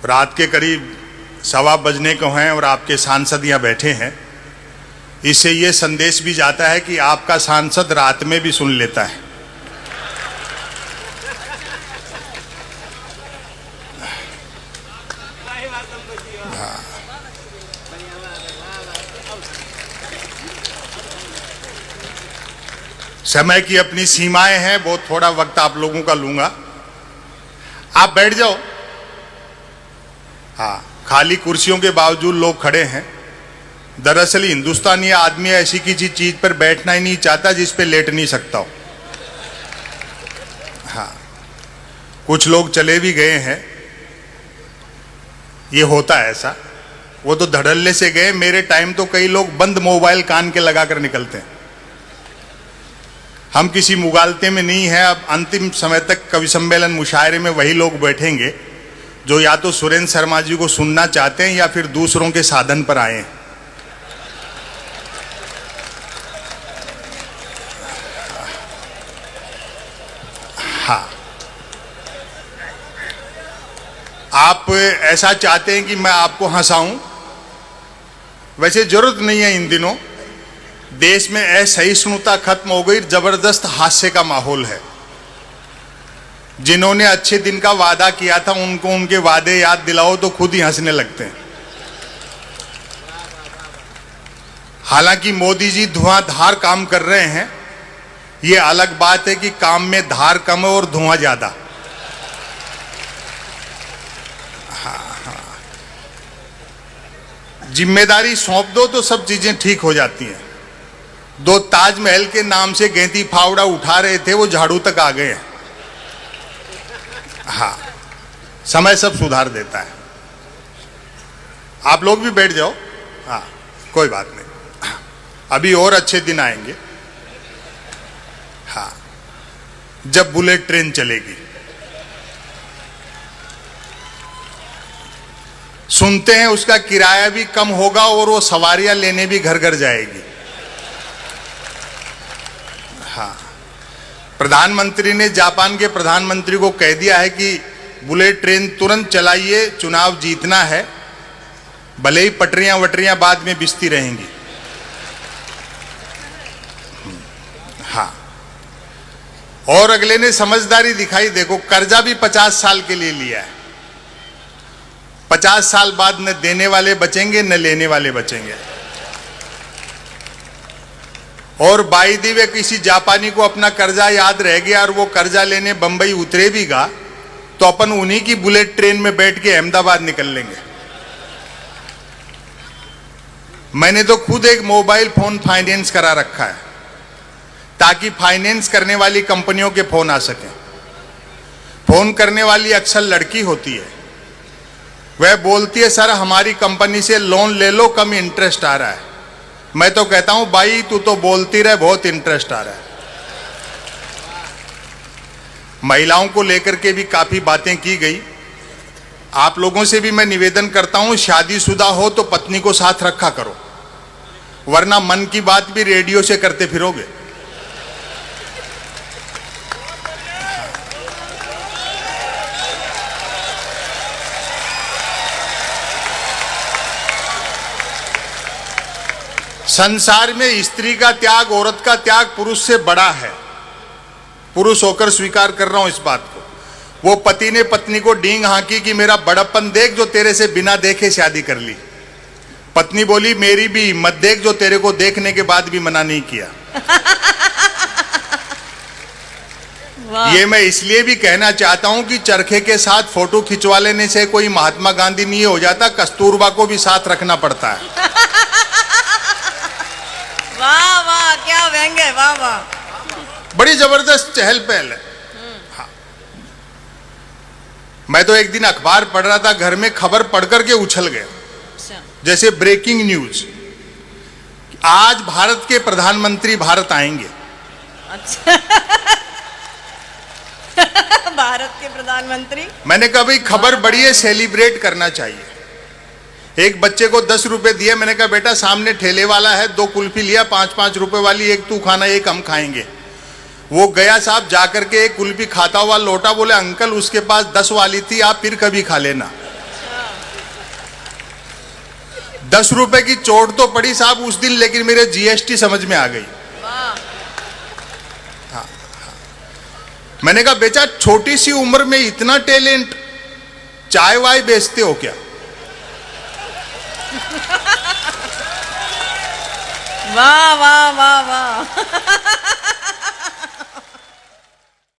रात के करीब 1:15 बजने को हैं और आपके सांसद यहाँ बैठे हैं। इससे ये संदेश भी जाता है कि आपका सांसद रात में भी सुन लेता है। हाँ। समय की अपनी सीमाएं हैं, बहुत थोड़ा वक्त आप लोगों का लूंगा। आप बैठ जाओ। हाँ, खाली कुर्सियों के बावजूद लोग खड़े हैं। दरअसल हिंदुस्तानी आदमी ऐसी किसी चीज पर बैठना ही नहीं चाहता जिस पे लेट नहीं सकता हो। हाँ, कुछ लोग चले भी गए हैं, ये होता है ऐसा। वो तो धड़ल्ले से गए। मेरे टाइम तो कई लोग बंद मोबाइल कान के लगाकर निकलते हैं। हम किसी मुगालते में नहीं है। अब अंतिम समय तक कवि सम्मेलन मुशायरे में वही लोग बैठेंगे जो या तो सुरेंद्र शर्मा जी को सुनना चाहते हैं या फिर दूसरों के साधन पर आए हैं। हाँ, आप ऐसा चाहते हैं कि मैं आपको हंसाऊं। वैसे जरूरत नहीं है। इन दिनों देश में असहिष्णुता खत्म हो गई, जबरदस्त हास्य का माहौल है। जिन्होंने अच्छे दिन का वादा किया था उनको उनके वादे याद दिलाओ तो खुद ही हंसने लगते हैं। हालांकि मोदी जी धुआंधार काम कर रहे हैं। ये अलग बात है कि काम में धार कम है और धुआं ज्यादा। जिम्मेदारी सौंप दो तो सब चीजें ठीक हो जाती हैं। दो ताजमहल के नाम से गेंती फावड़ा उठा रहे थे, वो झाड़ू तक आ गए हैं। हाँ, समय सब सुधार देता है। आप लोग भी बैठ जाओ। हाँ, कोई बात नहीं, अभी और अच्छे दिन आएंगे। हाँ, जब बुलेट ट्रेन चलेगी। सुनते हैं उसका किराया भी कम होगा और वो सवारियां लेने भी घर घर जाएगी। हाँ, प्रधानमंत्री ने जापान के प्रधानमंत्री को कह दिया है कि बुलेट ट्रेन तुरंत चलाइए, चुनाव जीतना है। भले ही पटरियां वटरियां बाद में बिस्ती रहेंगी। हाँ, और अगले ने समझदारी दिखाई। देखो, कर्जा भी 50 साल के लिए लिया है। 50 साल बाद न देने वाले बचेंगे न लेने वाले बचेंगे। और बाई दी वे किसी जापानी को अपना कर्जा याद रह गया और वो कर्जा लेने बंबई उतरे भी गा तो अपन उन्हीं की बुलेट ट्रेन में बैठ के अहमदाबाद निकल लेंगे। मैंने तो खुद एक मोबाइल फोन फाइनेंस करा रखा है ताकि फाइनेंस करने वाली कंपनियों के फोन आ सके। फोन करने वाली अक्सर लड़की होती है। वह बोलती है, सर हमारी कंपनी से लोन ले लो, कम इंटरेस्ट आ रहा है। मैं तो कहता हूं, भाई तू तो बोलती रहे, बहुत इंटरेस्ट आ रहा है। महिलाओं को लेकर के भी काफी बातें की गई। आप लोगों से भी मैं निवेदन करता हूं, शादीशुदा हो तो पत्नी को साथ रखा करो, वरना मन की बात भी रेडियो से करते फिरोगे। संसार में स्त्री का त्याग, औरत का त्याग पुरुष से बड़ा है। पुरुष होकर स्वीकार कर रहा हूं इस बात को। वो पति ने पत्नी को डींग हाँकी कि मेरा बड़प्पन देख जो तेरे से बिना देखे शादी कर ली। पत्नी बोली, मेरी भी हिम्मत देख जो तेरे को देखने के बाद भी मना नहीं किया। ये मैं इसलिए भी कहना चाहता हूं कि चरखे के साथ फोटो खिंचवा लेने से कोई महात्मा गांधी नहीं हो जाता, कस्तूरबा को भी साथ रखना पड़ता है। वाह वाह, क्या व्यंग है, वाह वाह। बड़ी जबरदस्त चहल पहल है। हाँ। मैं तो एक दिन अखबार पढ़ रहा था, घर में खबर पढ़ करके उछल गया। जैसे ब्रेकिंग न्यूज, आज भारत के प्रधानमंत्री भारत आएंगे। अच्छा। भारत के प्रधानमंत्री। मैंने कहा भाई खबर बड़ी है, सेलिब्रेट करना चाहिए। एक बच्चे को 10 रुपए दिए। मैंने कहा बेटा सामने ठेले वाला है, 2 कुल्फी लिया 5-5 रुपए वाली, एक तू खाना एक हम खाएंगे। वो गया साहब, जाकर के एक कुल्फी खाता हुआ लौटा, बोले अंकल उसके पास 10 वाली थी, आप फिर कभी खा लेना। ₹10 की चोट तो पड़ी साहब उस दिन, लेकिन मेरे जीएसटी समझ में आ गई। वाह मैंने कहा बेटा छोटी सी उम्र में इतना टैलेंट, चाय वाय बेचते हो क्या? वाह वाह वाह वाह